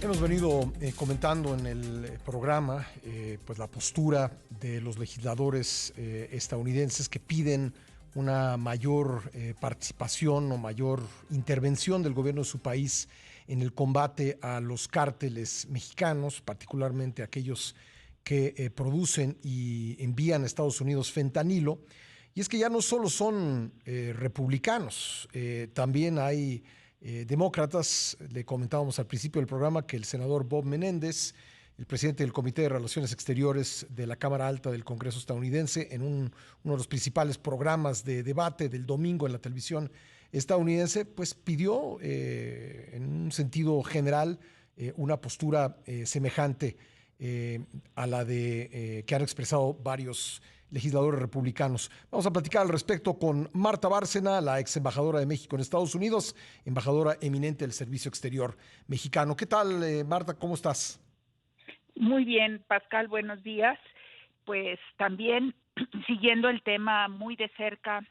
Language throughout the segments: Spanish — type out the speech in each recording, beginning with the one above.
Hemos venido comentando en el programa pues la postura de los legisladores estadounidenses que piden una mayor participación o mayor intervención del gobierno de su país en el combate a los cárteles mexicanos, particularmente aquellos que producen y envían a Estados Unidos fentanilo. Y es que ya no solo son republicanos, también hay demócratas. Le comentábamos al principio del programa que el senador Bob Menéndez, el presidente del Comité de Relaciones Exteriores de la Cámara Alta del Congreso estadounidense, en uno de los principales programas de debate del domingo en la televisión estadounidense, pues pidió en un sentido general una postura semejante a la de que han expresado varios legisladores republicanos. Vamos a platicar al respecto con Marta Bárcena, la ex embajadora de México en Estados Unidos, embajadora eminente del Servicio Exterior mexicano. ¿Qué tal, Marta? ¿Cómo estás? Muy bien, Pascal, buenos días. Pues también siguiendo el tema muy de cerca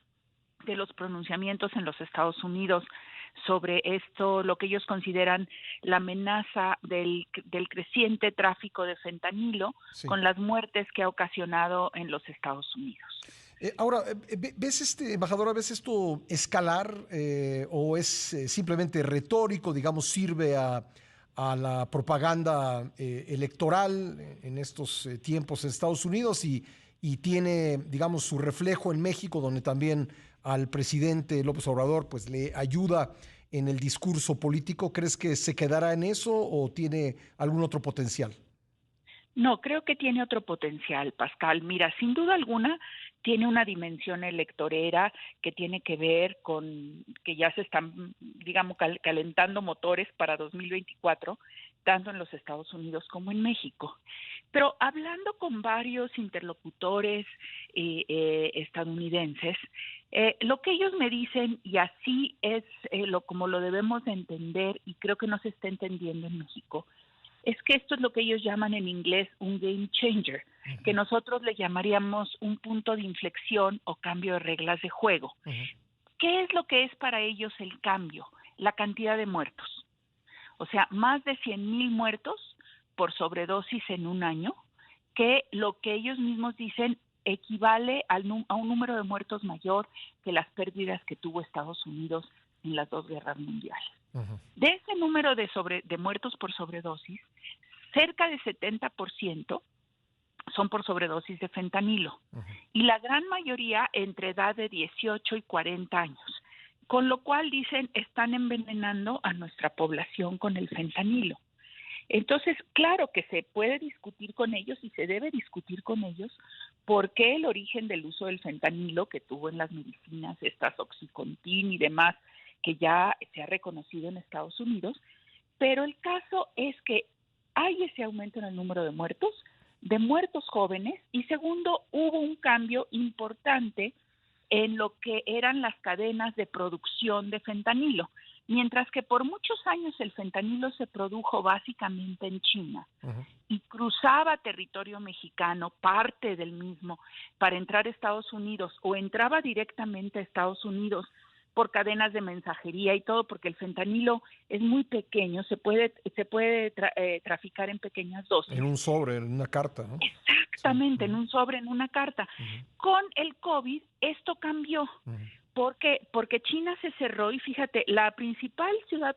de los pronunciamientos en los Estados Unidos sobre esto, lo que ellos consideran la amenaza del creciente tráfico de fentanilo Sí. con las muertes que ha ocasionado en los Estados Unidos. Ahora, ¿ves embajadora, ves esto escalar o es simplemente retórico, digamos, sirve a la propaganda electoral en estos tiempos en Estados Unidos y tiene, digamos, su reflejo en México, donde también al presidente López Obrador pues le ayuda en el discurso político? ¿Crees que se quedará en eso o tiene algún otro potencial? No, creo que tiene otro potencial, Pascal. Mira, sin duda alguna tiene una dimensión electorera que tiene que ver con que ya se están, digamos, calentando motores para 2024, tanto en los Estados Unidos como en México. Pero hablando con varios interlocutores estadounidenses, lo que ellos me dicen, y así es como lo debemos de entender, y creo que no se está entendiendo en México, es que esto es lo que ellos llaman en inglés un game changer, que nosotros le llamaríamos un punto de inflexión o cambio de reglas de juego. Ujú. ¿Qué es lo que es para ellos el cambio? La cantidad de muertos. O sea, más de 100,000 muertos por sobredosis en un año, que lo que ellos mismos dicen equivale a un número de muertos mayor que las pérdidas que tuvo Estados Unidos en las dos guerras mundiales. Ujú. De ese número de muertos por sobredosis, cerca de 70% son por sobredosis de fentanilo Ujú. y la gran mayoría entre edad de 18 y 40 años, con lo cual dicen están envenenando a nuestra población con el fentanilo. Entonces, claro que se puede discutir con ellos y se debe discutir con ellos por qué el origen del uso del fentanilo que tuvo en las medicinas, estas Oxycontin y demás, que ya se ha reconocido en Estados Unidos, pero el caso es que hay ese aumento en el número de muertos jóvenes, y segundo, hubo un cambio importante en lo que eran las cadenas de producción de fentanilo. Mientras que por muchos años el fentanilo se produjo básicamente en China Ujú. y cruzaba territorio mexicano, parte del mismo, para entrar a Estados Unidos, o entraba directamente a Estados Unidos por cadenas de mensajería y todo, porque el fentanilo es muy pequeño, se puede traficar en pequeñas dosis. En un sobre, en una carta, ¿no? Sí. Exactamente, en Ujú. un sobre, en una carta. Ujú. Con el COVID esto cambió. Ujú. ¿Por qué? Porque China se cerró y fíjate, la principal ciudad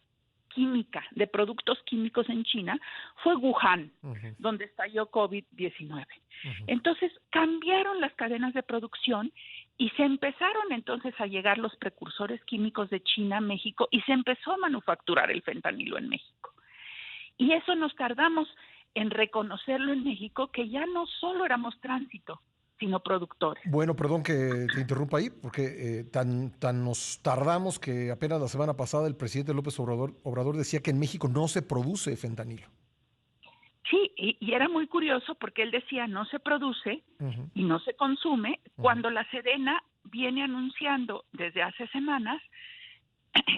química de productos químicos en China fue Wuhan, Ujú. donde estalló COVID-19. Ujú. Entonces cambiaron las cadenas de producción y se empezaron entonces a llegar los precursores químicos de China a México y se empezó a manufacturar el fentanilo en México. Y eso nos tardamos en reconocerlo en México, que ya no solo éramos tránsito, sino productores. Bueno, perdón que te interrumpa ahí, porque tan nos tardamos que apenas la semana pasada el presidente López Obrador decía que en México no se produce fentanilo. Sí, y era muy curioso porque él decía no se produce Ujú. y no se consume, Ujú. cuando la Sedena viene anunciando desde hace semanas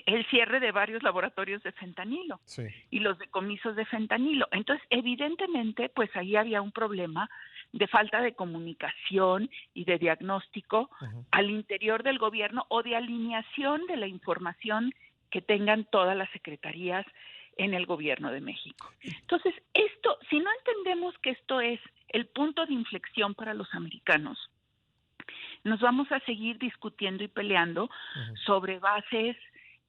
el cierre de varios laboratorios de fentanilo Sí. y los decomisos de fentanilo. Entonces, evidentemente, pues ahí había un problema de falta de comunicación y de diagnóstico Ujú. al interior del gobierno, o de alineación de la información que tengan todas las secretarías en el gobierno de México. Entonces, esto, si no entendemos que esto es el punto de inflexión para los americanos, nos vamos a seguir discutiendo y peleando sobre bases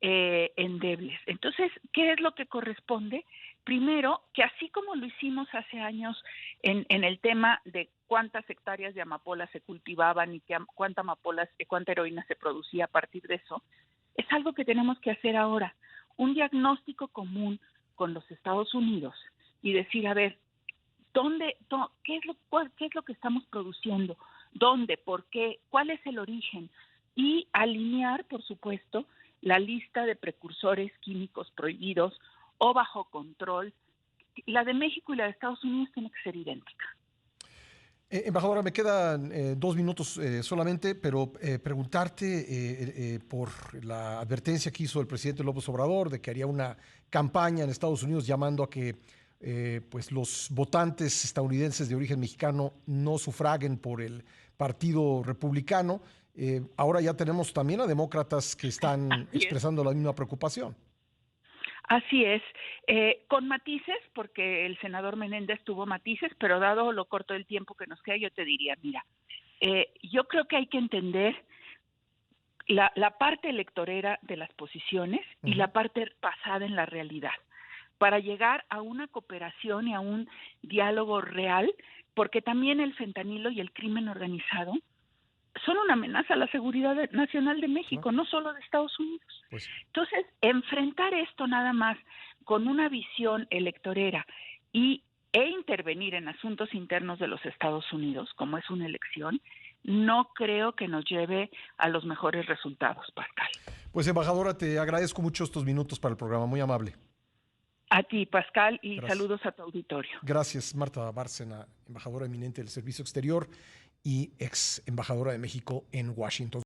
endebles. Entonces, ¿qué es lo que corresponde? Primero, que así como lo hicimos hace años en el tema de cuántas hectáreas de amapola se cultivaban y cuánta heroína se producía a partir de eso, es algo que tenemos que hacer ahora. Un diagnóstico común con los Estados Unidos y decir, a ver, ¿qué es lo que estamos produciendo? ¿Dónde? ¿Por qué? ¿Cuál es el origen? Y alinear, por supuesto, la lista de precursores químicos prohibidos o bajo control. La de México y la de Estados Unidos tiene que ser idéntica. Embajadora, me quedan 2 minutos solamente, pero preguntarte por la advertencia que hizo el presidente López Obrador de que haría una campaña en Estados Unidos llamando a que pues los votantes estadounidenses de origen mexicano no sufraguen por el Partido Republicano. Ahora ya tenemos también a demócratas que están expresando la misma preocupación. Así es, con matices, porque el senador Menéndez tuvo matices, pero dado lo corto del tiempo que nos queda, yo te diría, mira, yo creo que hay que entender la parte electorera de las posiciones y la parte basada en la realidad, para llegar a una cooperación y a un diálogo real, porque también el fentanilo y el crimen organizado son una amenaza a la seguridad nacional de México, no solo de Estados Unidos. Pues. Entonces, enfrentar esto nada más con una visión electorera e intervenir en asuntos internos de los Estados Unidos, como es una elección, no creo que nos lleve a los mejores resultados, Pascal. Pues, embajadora, te agradezco mucho estos minutos para el programa, muy amable. A ti, Pascal, y gracias. Saludos a tu auditorio. Gracias, Marta Bárcena, embajadora eminente del Servicio Exterior y ex embajadora de México en Washington.